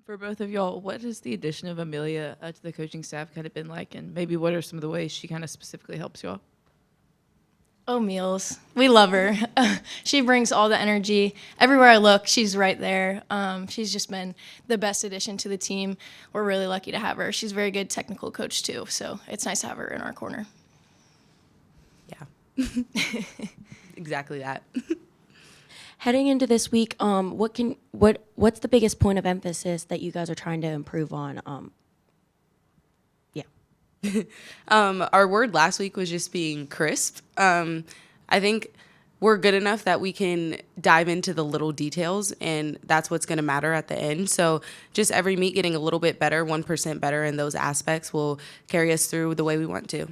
For both of y'all, what has the addition of Amelia to the coaching staff kind of been like, and maybe what are some of the ways she kind of specifically helps y'all? Oh, Meals. We love her. She brings all the energy. Everywhere I look, she's right there. She's just been the best addition to the team. We're really lucky to have her. She's a very good technical coach, too, so it's nice to have her in our corner. Yeah. Exactly that. Heading into this week, what's the biggest point of emphasis that you guys are trying to improve on? Our word last week was just being crisp. I think we're good enough that we can dive into the little details, and that's what's going to matter at the end. So just every meet getting a little bit better, 1% better in those aspects will carry us through the way we want to.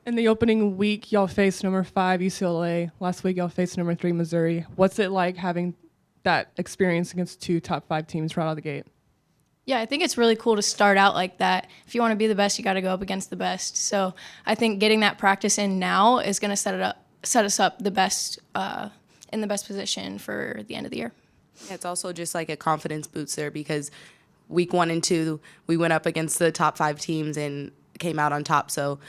In the opening week, y'all faced number 5 UCLA. Last week, y'all faced number 3 Missouri. What's it like having that experience against 2 top 5 teams right out of the gate? Yeah, I think it's really cool to start out like that. If you want to be the best, you got to go up against the best. So I think getting that practice in now is going to set us up the best in the best position for the end of the year. Yeah, it's also just like a confidence booster because week 1 and 2, we went up against the top 5 teams and came out on top. So,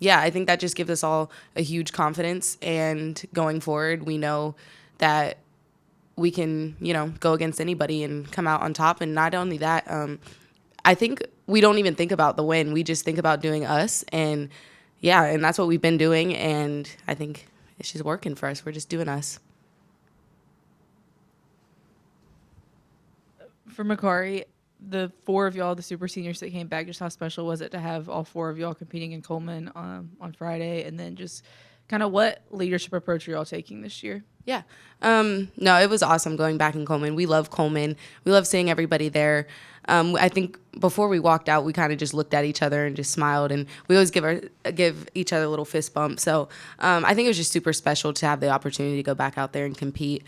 yeah, I think that just gives us all a huge confidence. And going forward, we know that we can, go against anybody and come out on top. And not only that, I think we don't even think about the win. We just think about doing us. And, yeah, and that's what we've been doing. And I think it's just working for us. We're just doing us. For Makarri, the 4 of y'all, the super seniors that came back, just how special was it to have all 4 of y'all competing in Coleman on Friday? And then just kind of what leadership approach are y'all taking this year? Yeah. No, it was awesome going back in Coleman. We love Coleman. We love seeing everybody there. I think before we walked out, we kind of just looked at each other and just smiled, and we always give each other a little fist bump. So I think it was just super special to have the opportunity to go back out there and compete.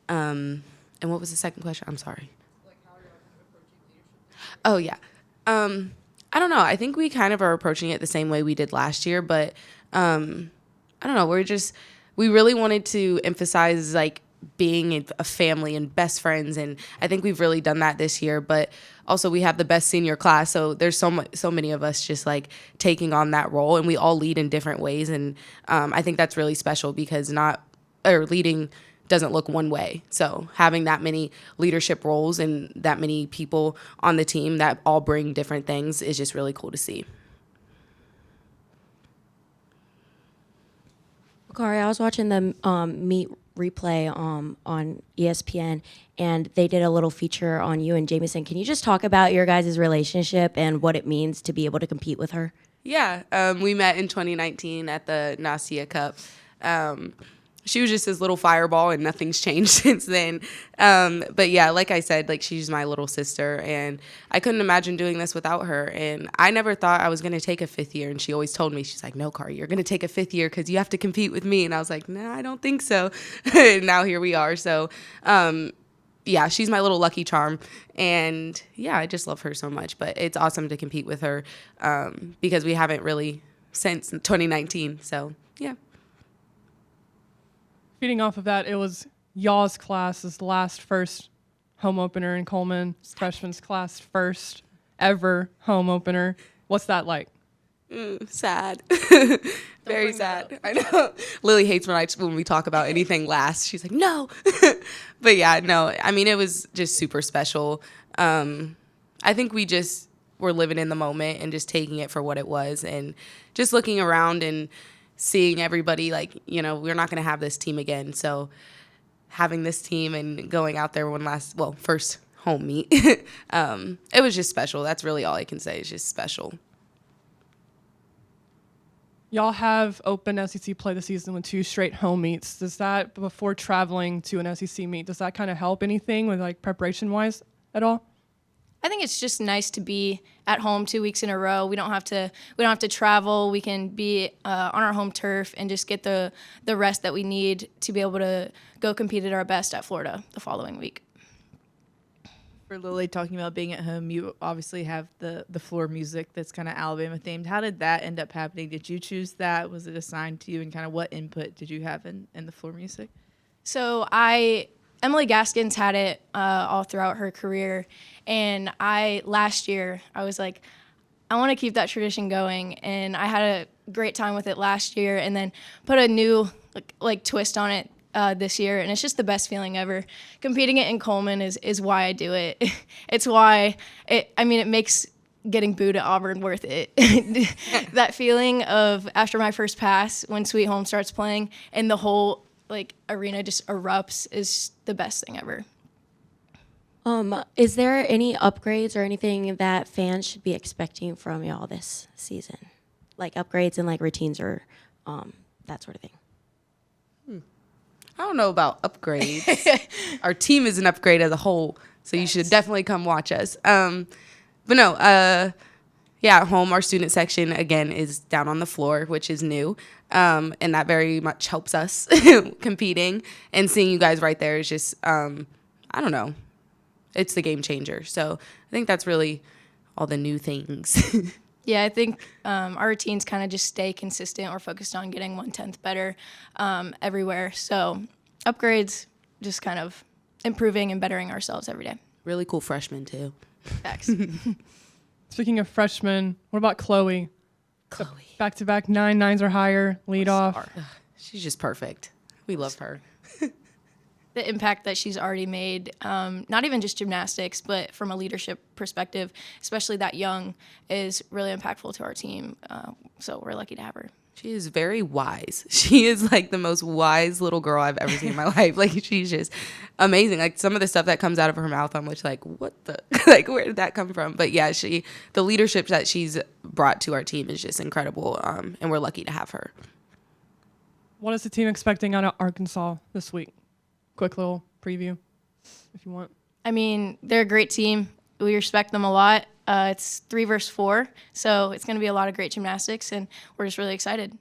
And what was the second question? I'm sorry. Oh, yeah. I don't know. I think we kind of are approaching it the same way we did last year, but I don't know. We really wanted to emphasize like being a family and best friends, and I think we've really done that this year. But also we have the best senior class, so there's so many of us just like taking on that role, and we all lead in different ways, and I think that's really special because leading doesn't look one way. So having that many leadership roles and that many people on the team that all bring different things is just really cool to see. Makarri, I was watching the meet replay on ESPN, and they did a little feature on you and Jamison. Can you just talk about your guys' relationship and what it means to be able to compete with her? Yeah, we met in 2019 at the Nasia Cup. She was just this little fireball, and nothing's changed since then. But yeah, like I said, like she's my little sister, and I couldn't imagine doing this without her. And I never thought I was going to take a 5th year. And she always told me, she's like, no, Kari, you're going to take a 5th year because you have to compete with me. And I was like, no, I don't think so. And now here we are. So yeah, she's my little lucky charm. And yeah, I just love her so much. But it's awesome to compete with her because we haven't really since 2019. So yeah. Feeding off of that, it was y'all's class's first home opener in Coleman, freshman's class first ever home opener. What's that like? Sad. Very sad. I know. Lilly hates when we talk about anything last. She's like, no. But yeah, no. I mean, it was just super special. I think we just were living in the moment and just taking it for what it was and just looking around and seeing everybody like, we're not going to have this team again. So having this team and going out there first home meet, it was just special. That's really all I can say. It's just special. Y'all have open SEC play this season with 2 straight home meets. Does that, before traveling to an SEC meet, does that kind of help anything with like preparation-wise at all? I think it's just nice to be at home 2 weeks in a row. We don't have to travel. We can be on our home turf and just get the rest that we need to be able to go compete at our best at Florida the following week. For Lilly, talking about being at home, you obviously have the floor music that's kind of Alabama themed. How did that end up happening? Did you choose that? Was it assigned to you? And kind of what input did you have in the floor music? So I Emily Gaskins had it all throughout her career. And last year, I was like, I want to keep that tradition going. And I had a great time with it last year and then put a new like twist on it this year. And it's just the best feeling ever. Competing it in Coleman is why I do it. It's why it makes getting booed at Auburn worth it. That feeling of after my first pass when Sweet Home starts playing and the whole like arena just erupts is the best thing ever. Is there any upgrades or anything that fans should be expecting from y'all this season? Like upgrades and like routines or that sort of thing? I don't know about upgrades. Our team is an upgrade as a whole, so you should definitely come watch us. But no, at home, our student section, again, is down on the floor, which is new. And that very much helps us competing. And seeing you guys right there is just, I don't know. It's the game changer. So I think that's really all the new things. Yeah, I think our routines kind of just stay consistent. We're focused on getting 1/10 better everywhere. So upgrades, just kind of improving and bettering ourselves every day. Really cool freshmen, too. Facts. Speaking of freshmen, what about Chloe? Chloe. Back-to-back 9s or higher, lead off. She's just perfect. We love her. The impact that she's already made, not even just gymnastics, but from a leadership perspective, especially that young, is really impactful to our team. So we're lucky to have her. She is very wise. She is like the most wise little girl I've ever seen in my life. Like she's just amazing. Like some of the stuff that comes out of her mouth, I'm just like, what the, like where did that come from? But yeah, the leadership that she's brought to our team is just incredible. And we're lucky to have her. What is the team expecting out of Arkansas this week? Quick little preview, if you want. I mean, they're a great team. We respect them a lot. It's 3 versus 4, so it's going to be a lot of great gymnastics, and we're just really excited.